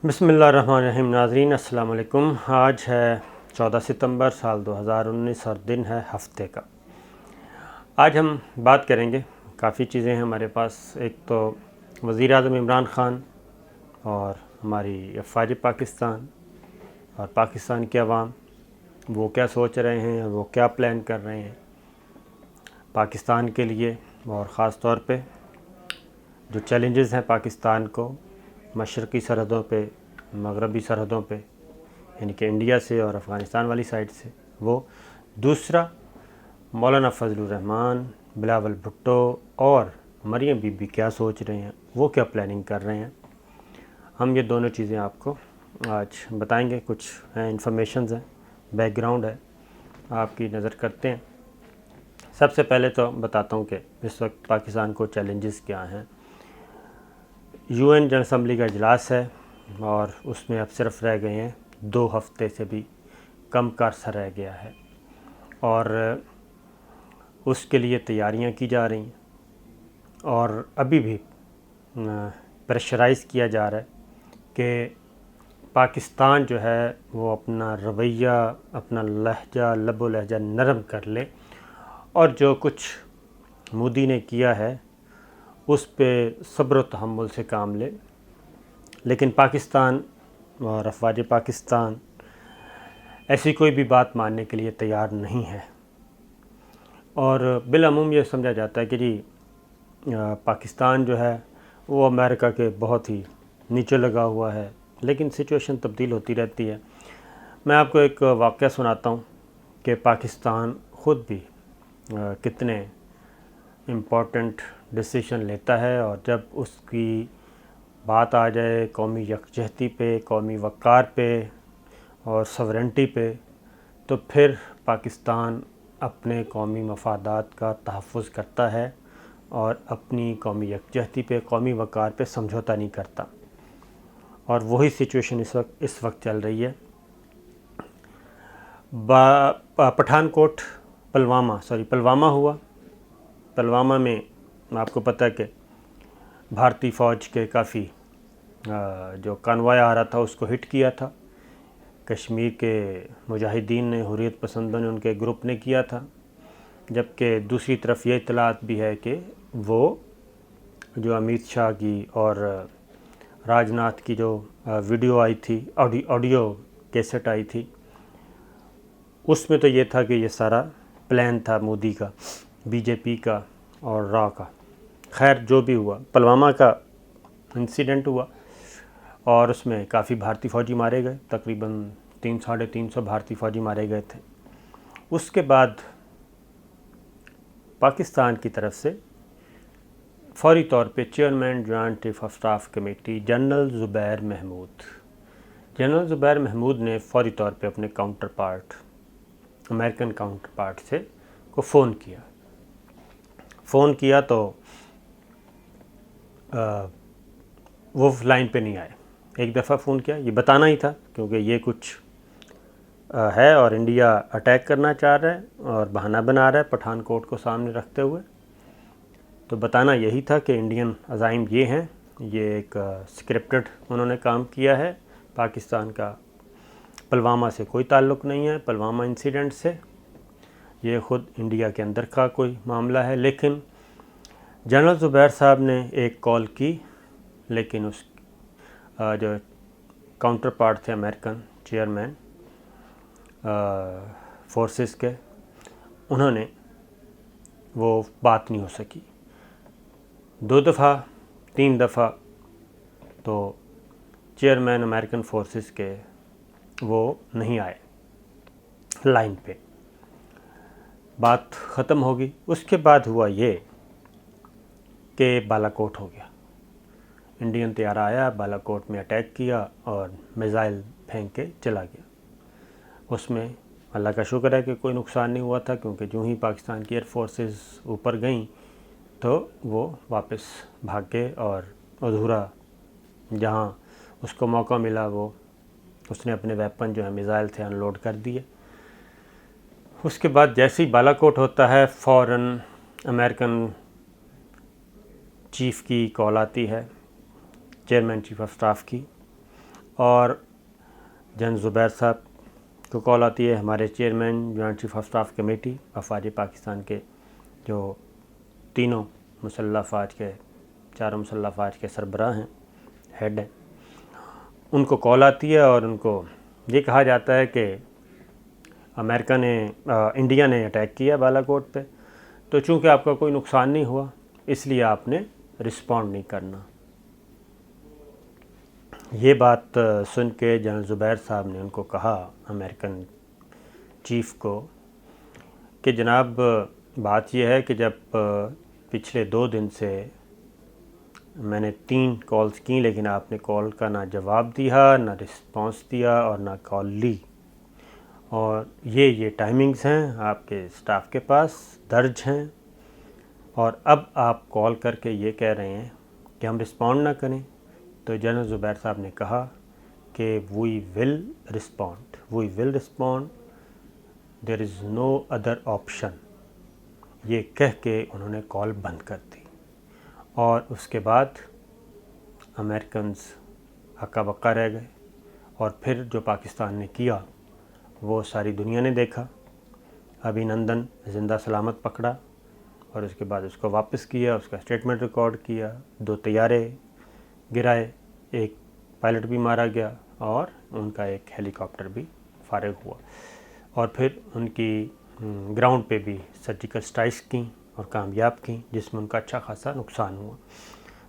بسم اللہ الرحمن الرحیم۔ ناظرین السلام علیکم۔ آج ہے 14 ستمبر سال 2019 اور دن ہے ہفتے کا۔ آج ہم بات کریں گے، کافی چیزیں ہیں ہمارے پاس۔ ایک تو وزیر اعظم عمران خان اور ہماری افواج پاکستان اور پاکستان کے عوام، وہ کیا سوچ رہے ہیں، وہ کیا پلان کر رہے ہیں پاکستان کے لیے، اور خاص طور پہ جو چیلنجز ہیں پاکستان کو مشرقی سرحدوں پہ، مغربی سرحدوں پہ، یعنی کہ انڈیا سے اور افغانستان والی سائڈ سے، وہ دوسرا مولانا فضل الرحمان، بلاول بھٹو اور مریم بی بی کیا سوچ رہے ہیں، وہ کیا پلاننگ کر رہے ہیں۔ ہم یہ دونوں چیزیں آپ کو آج بتائیں گے۔ کچھ انفارمیشنز ہیں، بیک گراؤنڈ ہے، آپ کی نظر کرتے ہیں۔ سب سے پہلے تو بتاتا ہوں کہ اس وقت پاکستان کو چیلنجز کیا ہیں۔ یو این جنرل اسمبلی کا اجلاس ہے اور اس میں اب صرف رہ گئے ہیں 2 ہفتے سے بھی کم کا عرصہ رہ گیا ہے، اور اس کے لیے تیاریاں کی جا رہی ہیں، اور ابھی بھی پریشرائز کیا جا رہا ہے کہ پاکستان جو ہے وہ اپنا رویہ، اپنا لہجہ، لب و لہجہ نرم کر لے، اور جو کچھ مودی نے کیا ہے اس پہ صبر و تحمل سے کام لے۔ لیکن پاکستان اور افواج پاکستان ایسی کوئی بھی بات ماننے کے لیے تیار نہیں ہے، اور بالعموم یہ سمجھا جاتا ہے کہ جی پاکستان جو ہے وہ امریکہ کے بہت ہی نیچے لگا ہوا ہے، لیکن سچویشن تبدیل ہوتی رہتی ہے۔ میں آپ کو ایک واقعہ سناتا ہوں کہ پاکستان خود بھی کتنے امپورٹنٹ ڈیسیشن لیتا ہے، اور جب اس کی بات آ جائے قومی یکجہتی پہ، قومی وقار پہ اور سورنٹی پہ، تو پھر پاکستان اپنے قومی مفادات کا تحفظ کرتا ہے اور اپنی قومی یکجہتی پہ، قومی وقار پہ سمجھوتا نہیں کرتا، اور وہی سچویشن اس وقت چل رہی ہے۔ پٹھان کوٹ پلوامہ ہوا۔ پلوامہ میں آپ کو پتہ ہے کہ بھارتی فوج کے کافی جو کانوائے آ رہا تھا اس کو ہٹ کیا تھا۔ کشمیر کے مجاہدین نے، حریت پسندوں نے، ان کے گروپ نے کیا تھا، جبکہ دوسری طرف یہ اطلاعات بھی ہے کہ وہ جو امیت شاہ کی اور راج ناتھ کی جو ویڈیو آئی تھی، آڈیو کیسٹ آئی تھی، اس میں تو یہ تھا کہ یہ سارا پلان تھا مودی کا، بی جے پی کا اور را کا۔ خیر جو بھی ہوا، پلوامہ کا انسیڈنٹ ہوا اور اس میں کافی بھارتی فوجی مارے گئے، تقریباً 300-350 بھارتی فوجی مارے گئے تھے۔ اس کے بعد پاکستان کی طرف سے فوری طور پہ chairman joint chief of staff committee general Zubair Mahmood نے فوری طور پہ اپنے امریکن کاؤنٹر پارٹ سے کو فون کیا تو وہ لائن پہ نہیں آئے۔ ایک دفعہ فون کیا، یہ بتانا ہی تھا کیونکہ یہ کچھ ہے اور انڈیا اٹیک کرنا چاہ رہا ہے اور بہانہ بنا رہا ہے پٹھان کوٹ کو سامنے رکھتے ہوئے، تو بتانا یہی تھا کہ انڈین عزائم یہ ہیں، یہ ایک اسکرپٹڈ انہوں نے کام کیا ہے، پاکستان کا پلوامہ سے کوئی تعلق نہیں ہے، پلوامہ انسیڈنٹ سے، یہ خود انڈیا کے اندر کا کوئی معاملہ ہے۔ لیکن جنرل زبیر صاحب نے ایک کال کی، لیکن اس جو کاؤنٹر پارٹ تھے امریکن چیئرمین فورسز کے، انہوں نے وہ بات نہیں ہو سکی۔ 2 دفعہ 3 دفعہ تو چیئرمین امریکن فورسز کے وہ نہیں آئے لائن پہ، بات ختم ہوگی۔ اس کے بعد ہوا یہ کہ بالا کوٹ ہو گیا، انڈین طیارہ آیا، بالا کوٹ میں اٹیک کیا اور میزائل پھینک کے چلا گیا۔ اس میں اللہ کا شکر ہے کہ کوئی نقصان نہیں ہوا تھا، کیونکہ جو ہی پاکستان کی ایئر فورسز اوپر گئیں تو وہ واپس بھاگ گئے، اور ادھورا جہاں اس کو موقع ملا اس نے اپنے ویپن جو ہے میزائل تھے انلوڈ کر دیے۔ اس کے بعد جیسے ہی بالا کوٹ ہوتا ہے فوراً امریکن چیف کی کال آتی ہے، چیئرمین چیف آف اسٹاف کی، اور جنرل زبیر صاحب کو کال آتی ہے، ہمارے chairman joint chief of staff committee افواج پاکستان کے، جو تینوں مسلح افواج کے، چاروں مسلح افواج کے سربراہ ہیں، ہیڈ ہیں، ان کو کال آتی ہے اور ان کو یہ کہا جاتا ہے کہ انڈیا نے اٹیک کیا بالا کوٹ پہ، تو چونکہ آپ کا کوئی نقصان نہیں ہوا اس لیے آپ نے رسپونڈ نہیں کرنا۔ یہ بات سن کے جنرل زبیر صاحب نے ان کو کہا، امریکن چیف کو، کہ جناب بات یہ ہے کہ جب پچھلے 2 دن سے میں نے 3 کالز کی لیکن آپ نے کال کا نہ جواب دیا، نہ رسپانس دیا اور نہ کال لی، اور یہ ٹائمنگز ہیں آپ کے اسٹاف کے پاس درج ہیں، اور اب آپ کال کر کے یہ کہہ رہے ہیں کہ ہم رسپونڈ نہ کریں۔ تو جنرل زبیر صاحب نے کہا کہ we will respond, there is no other option, یہ کہہ کے انہوں نے کال بند کر دی، اور اس کے بعد امریکنز ہکا بکا رہ گئے، اور پھر جو پاکستان نے کیا وہ ساری دنیا نے دیکھا۔ ابھینندن زندہ سلامت پکڑا اور اس کے بعد اس کو واپس کیا، اس کا اسٹیٹمنٹ ریکارڈ کیا، 2 طیارے گرائے، ایک پائلٹ بھی مارا گیا اور ان کا ایک ہیلی کاپٹر بھی فارغ ہوا، اور پھر ان کی گراؤنڈ پہ بھی سرجیکل اسٹرائکس کیں اور کامیاب کیں، جس میں ان کا اچھا خاصا نقصان ہوا۔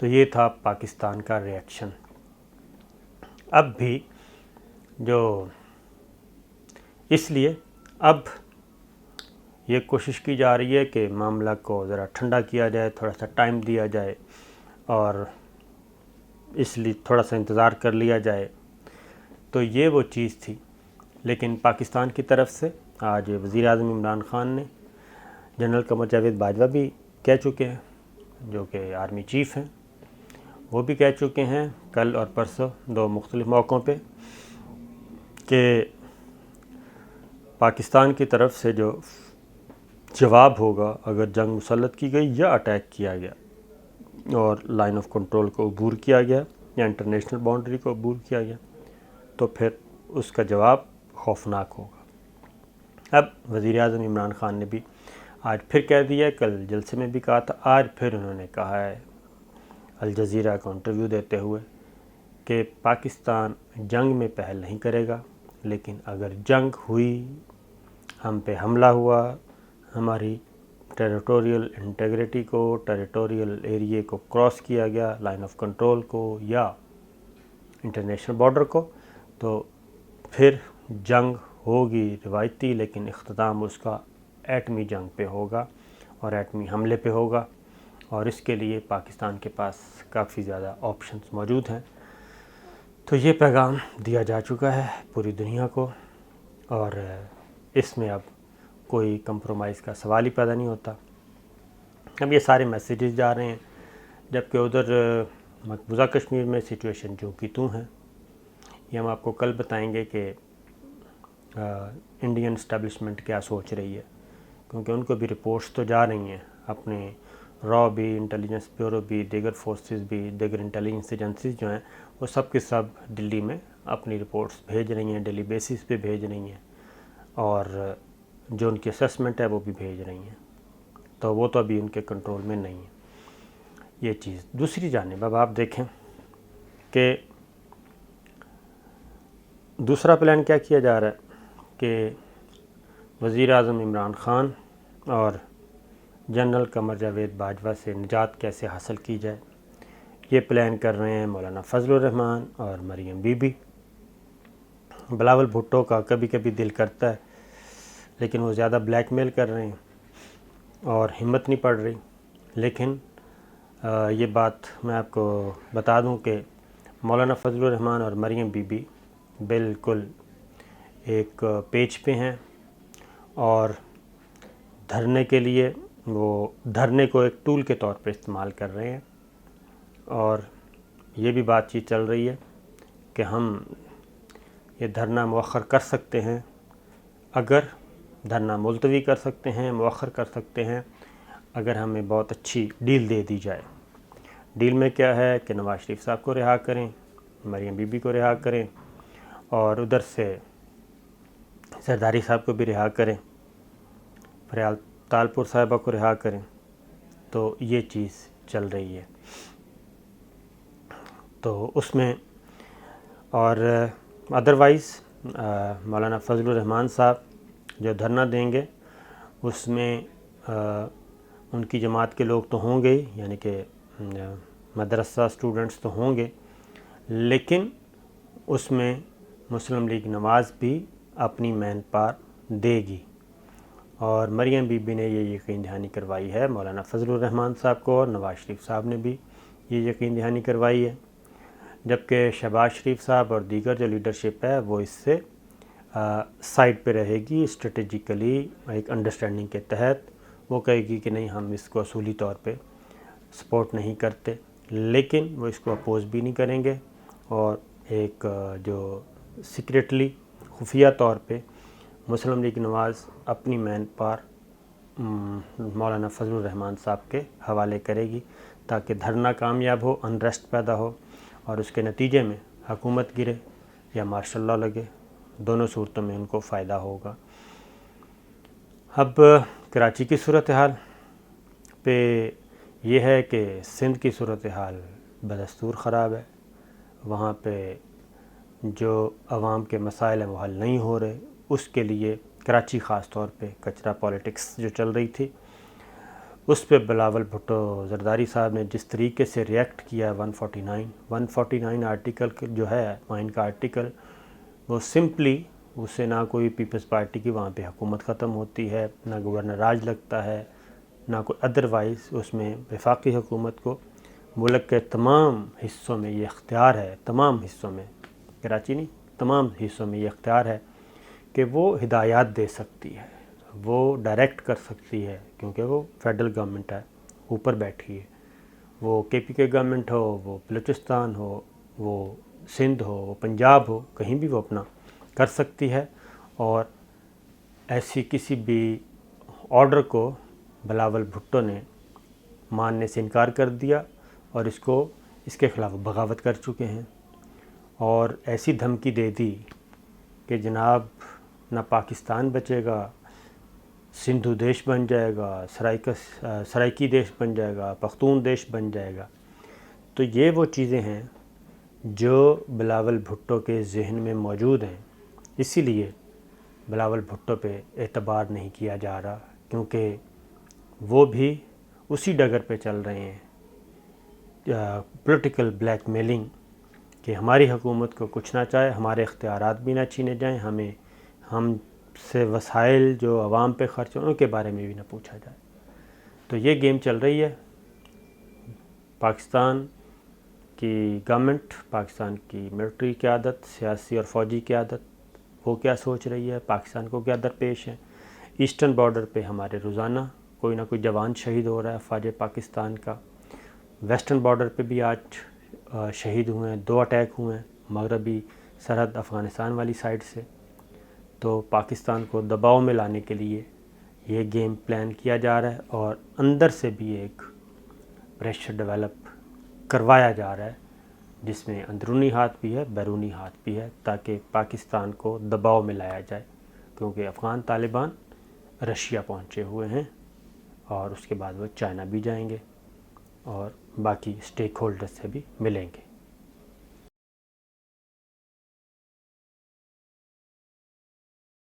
تو یہ تھا پاکستان کا ریئیکشن۔ اب بھی اس لیے اب یہ کوشش کی جا رہی ہے کہ معاملہ کو ذرا ٹھنڈا کیا جائے، تھوڑا سا ٹائم دیا جائے، اور اس لیے تھوڑا سا انتظار کر لیا جائے۔ تو یہ وہ چیز تھی، لیکن پاکستان کی طرف سے آج وزیر اعظم عمران خان نے، جنرل قمر جاوید باجوہ بھی کہہ چکے ہیں جو کہ آرمی چیف ہیں، وہ بھی کہہ چکے ہیں کل اور پرسوں 2 مختلف موقعوں پہ کہ پاکستان کی طرف سے جو جواب ہوگا اگر جنگ مسلط کی گئی یا اٹیک کیا گیا اور لائن آف کنٹرول کو عبور کیا گیا یا انٹرنیشنل باؤنڈری کو عبور کیا گیا، تو پھر اس کا جواب خوفناک ہوگا۔ اب وزیر اعظم عمران خان نے بھی آج پھر کہہ دیا، کل جلسے میں بھی کہا تھا، آج پھر انہوں نے کہا ہے الجزیرہ کو انٹرویو دیتے ہوئے کہ پاکستان جنگ میں پہل نہیں کرے گا، لیکن اگر جنگ ہوئی، ہم پہ حملہ ہوا، ہماری ٹیریٹوریل انٹیگریٹی کو، ٹیریٹوریل ایریے کو کراس کیا گیا، لائن آف کنٹرول کو یا انٹرنیشنل بارڈر کو، تو پھر جنگ ہوگی روایتی، لیکن اختتام اس کا ایٹمی جنگ پہ ہوگا اور ایٹمی حملے پہ ہوگا، اور اس کے لیے پاکستان کے پاس کافی زیادہ آپشنز موجود ہیں۔ تو یہ پیغام دیا جا چکا ہے پوری دنیا کو، اور اس میں اب کوئی کمپرومائز کا سوال ہی پیدا نہیں ہوتا۔ اب یہ سارے میسیجز جا رہے ہیں، جبکہ ادھر مقبوضہ کشمیر میں سچویشن جو کی توں ہیں، یہ ہم آپ کو کل بتائیں گے کہ انڈین اسٹیبلشمنٹ کیا سوچ رہی ہے، کیونکہ ان کو بھی رپورٹس تو جا رہی ہیں، اپنے را بھی، انٹیلیجنس بیورو بھی، دیگر فورسز بھی، دیگر انٹیلیجنس ایجنسیز جو ہیں وہ سب کے سب دلی میں اپنی رپورٹس بھیج رہی ہیں، ڈیلی بیسس پہ بھیج رہی ہیں، اور جو ان کی اسیسمنٹ ہے وہ بھی بھیج رہی ہیں، تو وہ تو ابھی ان کے کنٹرول میں نہیں ہے یہ چیز۔ دوسری جانب اب آپ دیکھیں کہ دوسرا پلان کیا کیا جا رہا ہے کہ وزیر اعظم عمران خان اور جنرل قمر جاوید باجوہ سے نجات کیسے حاصل کی جائے، یہ پلان کر رہے ہیں مولانا فضل الرحمان اور مریم بی بی۔ بلاول بھٹو کا کبھی کبھی دل کرتا ہے، لیکن وہ زیادہ بلیک میل کر رہے ہیں اور ہمت نہیں پڑ رہی، لیکن یہ بات میں آپ کو بتا دوں کہ مولانا فضل الرحمان اور مریم بی بی بالکل ایک پیج پہ ہیں، اور دھرنے کے لیے وہ دھرنے کو ایک ٹول کے طور پہ استعمال کر رہے ہیں، اور یہ بھی بات چیت چل رہی ہے کہ ہم یہ دھرنا مؤخر کر سکتے ہیں، اگر دھرنا ملتوی کر سکتے ہیں، مؤخر کر سکتے ہیں اگر ہمیں بہت اچھی ڈیل دے دی جائے۔ ڈیل میں کیا ہے کہ نواز شریف صاحب کو رہا کریں، مریم بی بی کو رہا کریں اور ادھر سے زرداری صاحب کو بھی رہا کریں، فریال تالپور صاحبہ کو رہا کریں، تو یہ چیز چل رہی ہے۔ تو اس میں اور ادروائز مولانا فضل الرحمان صاحب جو دھرنا دیں گے اس میں ان کی جماعت کے لوگ تو ہوں گے، یعنی کہ مدرسہ اسٹوڈنٹس تو ہوں گے، لیکن اس میں مسلم لیگ نواز بھی اپنی مین پار دے گی۔ اور مریم بی بی نے یہ یقین دہانی کروائی ہے مولانا فضل الرحمان صاحب کو، اور نواز شریف صاحب نے بھی یہ یقین دہانی کروائی ہے، جبکہ شہباز شریف صاحب اور دیگر جو لیڈرشپ ہے وہ اس سے سائڈ پہ رہے گی، اسٹریٹجیکلی ایک انڈرسٹینڈنگ کے تحت وہ کہے گی کہ نہیں ہم اس کو اصولی طور پہ سپورٹ نہیں کرتے، لیکن وہ اس کو اپوز بھی نہیں کریں گے، اور ایک جو سیکریٹلی خفیہ طور پہ مسلم لیگ نواز اپنی مین پار مولانا فضل الرحمان صاحب کے حوالے کرے گی تاکہ دھرنا کامیاب ہو، انریسٹ پیدا ہو، اور اس کے نتیجے میں حکومت گرے یا مارشل لاء لگے، دونوں صورتوں میں ان کو فائدہ ہوگا۔ اب کراچی کی صورتحال پہ یہ ہے کہ سندھ کی صورتحال بدستور خراب ہے، وہاں پہ جو عوام کے مسائل ہیں وہ حل نہیں ہو رہے، اس کے لیے کراچی خاص طور پہ کچرا پالیٹکس جو چل رہی تھی اس پہ بلاول بھٹو زرداری صاحب نے جس طریقے سے ریئیکٹ کیا 149 آرٹیکل جو ہے آئین کا آرٹیکل، وہ سمپلی اسے نہ کوئی پیپلز پارٹی کی وہاں پہ حکومت ختم ہوتی ہے، نہ گورنر راج لگتا ہے، نہ کوئی ادروائز اس میں وفاقی حکومت کو ملک کے تمام حصوں میں یہ اختیار ہے، تمام حصوں میں، کراچی نہیں تمام حصوں میں یہ اختیار ہے کہ وہ ہدایات دے سکتی ہے، وہ ڈائریکٹ کر سکتی ہے، کیونکہ وہ فیڈرل گورنمنٹ ہے، اوپر بیٹھی ہے، وہ کے پی کے گورنمنٹ ہو، وہ بلوچستان ہو، وہ سندھ ہو، وہ پنجاب ہو، کہیں بھی وہ اپنا کر سکتی ہے، اور ایسی کسی بھی آرڈر کو بلاول بھٹو نے ماننے سے انکار کر دیا اور اس کے خلاف بغاوت کر چکے ہیں، اور ایسی دھمکی دے دی کہ جناب نہ پاکستان بچے گا، سندھو دیش بن جائے گا، سرائکی دیش بن جائے گا، پختون دیش بن جائے گا۔ تو یہ وہ چیزیں ہیں جو بلاول بھٹو کے ذہن میں موجود ہیں، اسی لیے بلاول بھٹو پہ اعتبار نہیں کیا جا رہا، کیونکہ وہ بھی اسی ڈگر پہ چل رہے ہیں، پولیٹیکل بلیک میلنگ، کہ ہماری حکومت کو کچھ نہ چاہے، ہمارے اختیارات بھی نہ چھینے جائیں، ہم سے وسائل جو عوام پہ خرچ ہوں ان کے بارے میں بھی نہ پوچھا جائے۔ تو یہ گیم چل رہی ہے۔ پاکستان کی گورنمنٹ، پاکستان کی ملٹری قیادت، سیاسی اور فوجی قیادت، وہ کیا سوچ رہی ہے، پاکستان کو کیا درپیش ہے۔ ایسٹرن بارڈر پہ ہمارے روزانہ کوئی نہ کوئی جوان شہید ہو رہا ہے افواج پاکستان کا، ویسٹرن بارڈر پہ بھی آج شہید ہوئے ہیں، 2 اٹیک ہوئے ہیں مغربی سرحد افغانستان والی سائڈ سے۔ تو پاکستان کو دباؤ میں لانے کے لیے یہ گیم پلان کیا جا رہا ہے، اور اندر سے بھی ایک پریشر ڈیولپ کروایا جا رہا ہے، جس میں اندرونی ہاتھ بھی ہے، بیرونی ہاتھ بھی ہے، تاکہ پاکستان کو دباؤ میں لایا جائے، کیونکہ افغان طالبان رشیا پہنچے ہوئے ہیں، اور اس کے بعد وہ چائنا بھی جائیں گے اور باقی اسٹیک ہولڈر سے بھی ملیں گے۔